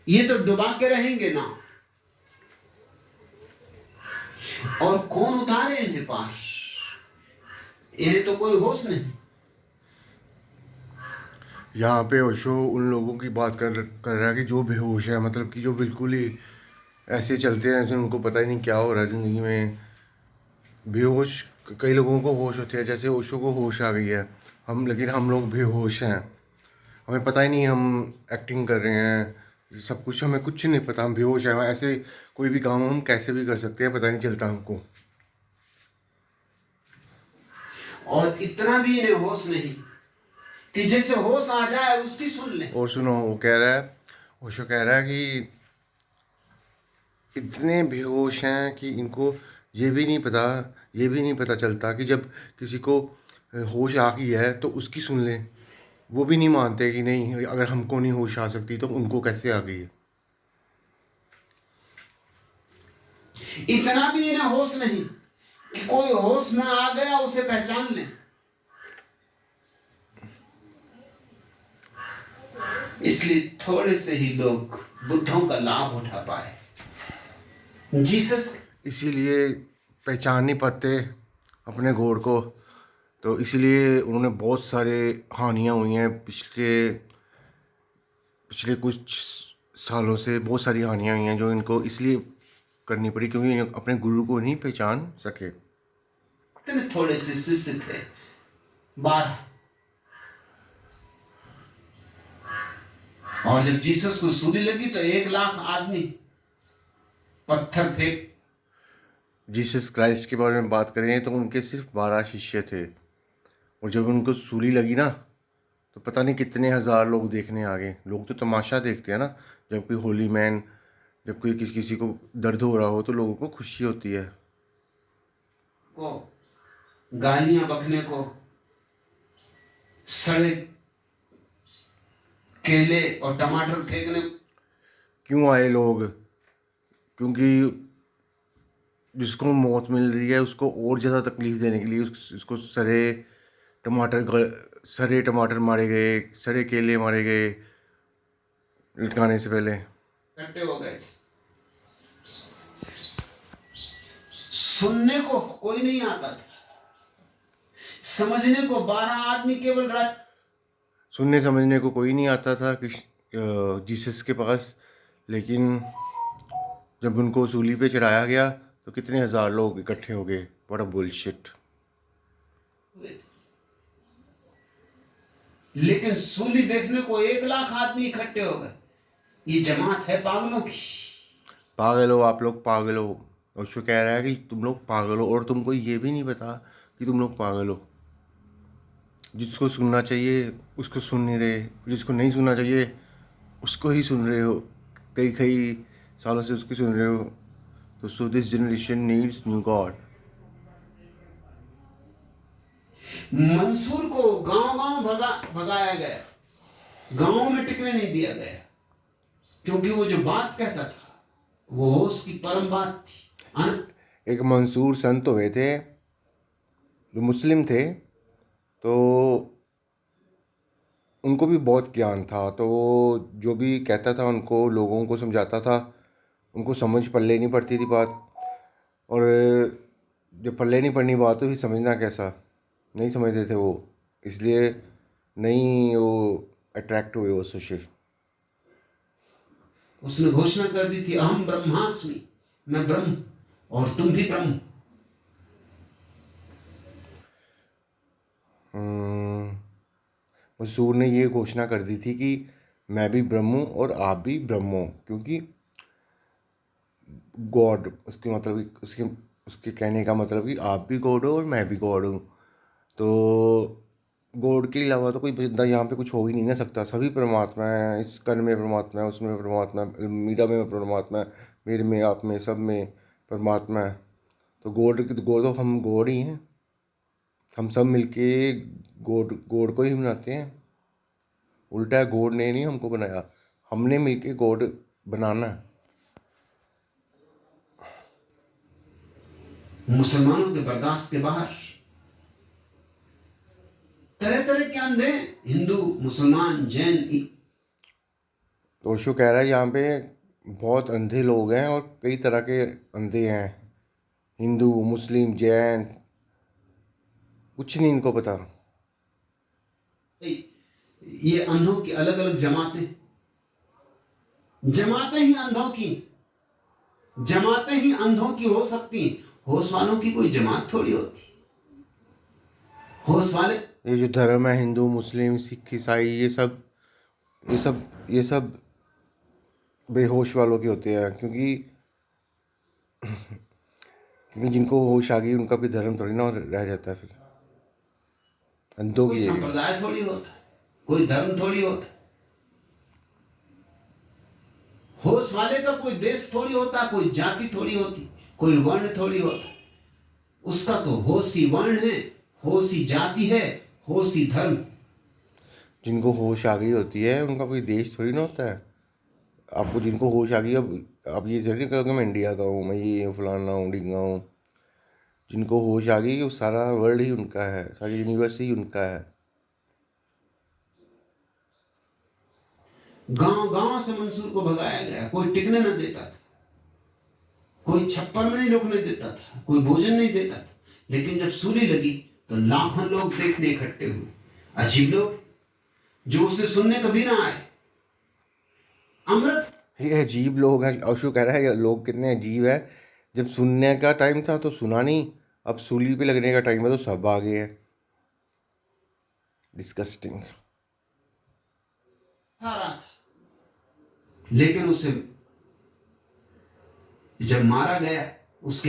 ये तो डुबा के रहेंगे ना, और कौन उतारे इन्हें पार? इन्हें तो कोई होश नहीं। यहाँ पे ओशो उन लोगों की बात कर रहा है कि जो बेहोश है, मतलब कि जो बिल्कुल ही ऐसे चलते हैं जैसे उनको पता ही नहीं क्या हो रहा है ज़िंदगी में। बेहोश कई लोगों को होश होते हैं, जैसे ओशो को होश आ गई है। लेकिन हम लोग बेहोश हैं, हमें पता ही नहीं हम एक्टिंग कर रहे हैं, सब कुछ हमें कुछ नहीं पता, हम बेहोश हैं। ऐसे कोई भी काम हम कैसे भी कर सकते हैं, पता नहीं चलता हमको। और इतना भी इन्हें होश नहीं कि जैसे होश आ जाए उसकी सुन ले। और सुनो, वो कह रहा है, ओशो कह रहा है कि इतने बेहोश हैं कि इनको ये भी नहीं पता, ये भी नहीं पता चलता कि जब किसी को होश आ गई है तो उसकी सुन लें। वो भी नहीं मानते कि नहीं, अगर हमको नहीं होश आ सकती तो उनको कैसे आ गई है। इतना भी इन्हें होश नहीं कि कोई होश में आ गया उसे पहचान ले। इसलिए थोड़े से ही लोग बुद्धों का लाभ उठा पाए। जीसस इसीलिए पहचान नहीं पाते अपने गॉड को। तो इसीलिए उन्होंने बहुत सारे हानियाँ हुई हैं पिछले पिछले कुछ सालों से, बहुत सारी हानियाँ हुई हैं जो इनको इसलिए करनी पड़ी क्योंकि ये अपने गुरु को नहीं पहचान सके। इतने थोड़े से शिष्य थे, 12। और जब जीसस को सूली लगी तो 1 लाख आदमी पत्थर फेंक। जीसस क्राइस्ट के बारे में बात करें तो उनके सिर्फ 12 शिष्य थे, और जब उनको सूली लगी ना तो पता नहीं कितने हज़ार लोग देखने आ गए। लोग तो तमाशा देखते हैं ना, जब कोई होली मैन, जब कोई किसी को दर्द हो रहा हो तो लोगों को खुशी होती है। को गालियां बकने को, सड़े केले और टमाटर फेंकने। क्यों आए लोग? क्योंकि जिसको मौत मिल रही है उसको और ज़्यादा तकलीफ देने के लिए उसको सरे टमाटर मारे गए, सरे केले मारे गए लटकाने से पहले। इकट्ठे हो गए। सुनने को कोई नहीं आता था, समझने को 12 आदमी केवल सुनने समझने को कोई नहीं आता था जीसस के पास, लेकिन जब उनको सूली पे चढ़ाया गया तो कितने हज़ार लोग इकट्ठे हो गए। बड़ा बुलशिट। लेकिन सूली देखने को 1 लाख आदमी इकट्ठे हो गए। ये जमात है पागलों की। पागल हो आप लोग, पागल हो। और उसको कह रहा है कि तुम लोग पागल हो और तुमको ये भी नहीं पता कि तुम लोग पागल हो। जिसको सुनना चाहिए उसको सुन नहीं रहे, जिसको नहीं सुनना चाहिए उसको ही सुन रहे हो, कई कई सालों से उसको सुन रहे हो। तो so this generation needs new god. Mansoor को गांव-गांव भगाया गया, गांव में टिकने नहीं दिया गया, क्योंकि वो जो बात कहता था वो उसकी परम बात थी। एक मंसूर संत हुए थे जो मुस्लिम थे, तो उनको भी बहुत ज्ञान था, तो वो जो भी कहता था उनको लोगों को समझाता था। उनको समझ पल्ले नहीं पड़ती थी बात, और जब पल्ले नहीं पड़नी बात तो फिर समझना कैसा, नहीं समझते थे वो, इसलिए नहीं वो अट्रैक्ट हुए उससे। उसने घोषणा कर दी थी, अहम ब्रह्मास्मि, मैं ब्रह्म और तुम भी ब्रह्म। मंसूर ने ये घोषणा कर दी थी कि मैं भी ब्रह्म हूँ और आप भी ब्रह्म हो, क्योंकि गॉड, उसके मतलब उसके कहने का मतलब कि आप भी गॉड हो और मैं भी गॉड हूँ। तो गॉड के अलावा तो कोई बंदा यहाँ पे कुछ हो ही नहीं ना सकता। सभी परमात्मा है, इस कण में परमात्मा है, उसमें परमात्मा है, मीरा में परमात्मा है, मेरे में, आप में, सब में परमात्मा है। तो गॉड तो हम गॉड ही हैं। हम सब मिलके गॉड गॉड को ही बनाते हैं। उल्टा है, गॉड ने नहीं हमको बनाया, हमने मिलके गॉड बनाना है। मुसलमानों के बर्दाश्त के बाहर तरह तरह के अंधे, हिंदू, मुसलमान, जैन। तो ओशो कह रहा है यहाँ पे बहुत अंधे लोग हैं और कई तरह के अंधे हैं, हिंदू, मुस्लिम, जैन, कुछ नहीं इनको पता। ये अंधों की अलग अलग जमातें ही अंधों की, जमातें ही अंधों की हो सकती। होश वालों की कोई जमात थोड़ी होती। होश वाले, ये जो धर्म है, हिंदू, मुस्लिम, सिख, ईसाई, ये सब बेहोश वालों के होते हैं, क्योंकि जिनको होश आ गई उनका भी धर्म थोड़ी ना रह जाता है, फिर अंधों कोई की जगह। संप्रदाय थोड़ी होता, कोई धर्म थोड़ी होता। होश वाले का कोई देश थोड़ी होता, कोई जाति थोड़ी होती, कोई वर्ण थोड़ी होता। उसका तो होश ही वर्ण है, होश ही जाति है, होश ही धर्म। जिनको होश आ गई होती है उनका कोई देश थोड़ी ना होता है। आपको जिनको होश आ गई, अब आप ये जरूरी कहोगे मैं इंडिया का हूँ, मैं ये फलाना हूँ, ढींगा हूँ। जिनको होश आ गई वो सारा वर्ल्ड ही उनका है, सारी यूनिवर्स ही उनका है। गांव गांव से मंसूर को भगाया गया, कोई टिकने न देता था, कोई छप्पर में नहीं रुकने देता था, कोई भोजन नहीं देता था। लेकिन जब सूली लगी तो लाखों लोग देखने इकट्ठे हुए। अजीब लोग जो उसे सुनने कभी ना आए। अमृत, ये अजीब लोग हैं। अशु कह रहा है ये लोग कितने अजीब है, जब सुनने का टाइम था तो सुना नहीं, अब सूली पे लगने का टाइम है तो सब आ गए हैं। डिस्गस्टिंग। सारा था, लेकिन उसे जब मारा गया उसके